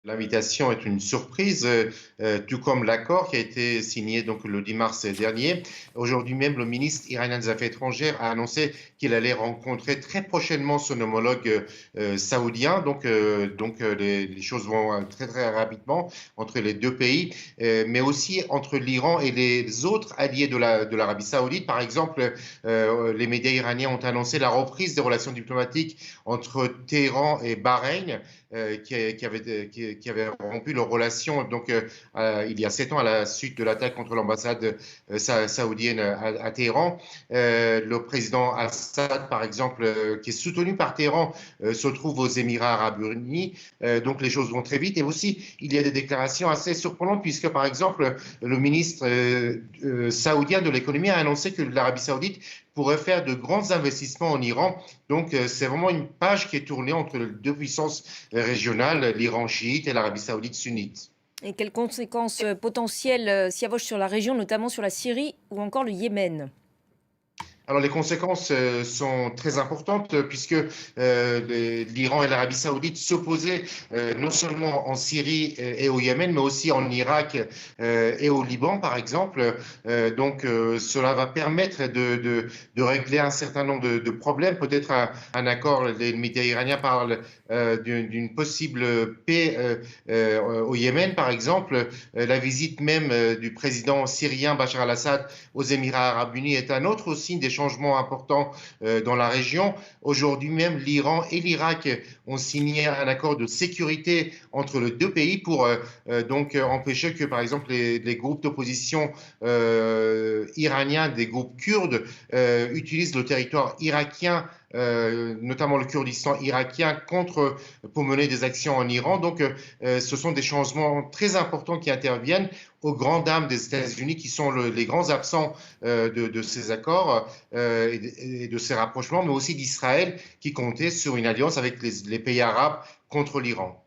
L'invitation est une surprise, tout comme l'accord qui a été signé donc le 10 mars dernier. Aujourd'hui même, le ministre iranien des Affaires étrangères a annoncé qu'il allait rencontrer très prochainement son homologue saoudien. Les choses vont très très rapidement entre les deux pays, mais aussi entre l'Iran et les autres alliés de l'Arabie saoudite. Par exemple, les médias iraniens ont annoncé la reprise des relations diplomatiques entre Téhéran et Bahreïn, qui avaient rompu leurs relations il y a 7 ans à la suite de l'attaque contre l'ambassade saoudienne à Téhéran. Le président Assad, par exemple, qui est soutenu par Téhéran, se trouve aux Émirats arabes unis. Donc les choses vont très vite. Et aussi, il y a des déclarations assez surprenantes puisque, par exemple, le ministre saoudien de l'économie a annoncé que l'Arabie saoudite pourrait faire de grands investissements en Iran. Donc, c'est vraiment une page qui est tournée entre les deux puissances régionales, l'Iran chiite et l'Arabie saoudite sunnite. Et quelles conséquences potentielles s'y avochent sur la région, notamment sur la Syrie ou encore le Yémen? Alors les conséquences sont très importantes puisque l'Iran et l'Arabie saoudite s'opposaient non seulement en Syrie et au Yémen, mais aussi en Irak et au Liban, par exemple. Cela va permettre de régler un certain nombre de problèmes. Peut-être un accord, les médias iraniens parlent d'une possible paix au Yémen, par exemple. La visite même du président syrien Bachar al-Assad aux Émirats arabes unis est un autre signe des changements importants dans la région. Aujourd'hui même, l'Iran et l'Irak ont signé un accord de sécurité entre les deux pays pour empêcher que, par exemple, les groupes d'opposition iraniens, des groupes kurdes, utilisent le territoire irakien, notamment le Kurdistan irakien, pour mener des actions en Iran. Donc, ce sont des changements très importants qui interviennent aux grandes dames des États-Unis, qui sont les grands absents de ces accords et de ces rapprochements, mais aussi d'Israël, qui comptait sur une alliance avec les pays arabes contre l'Iran.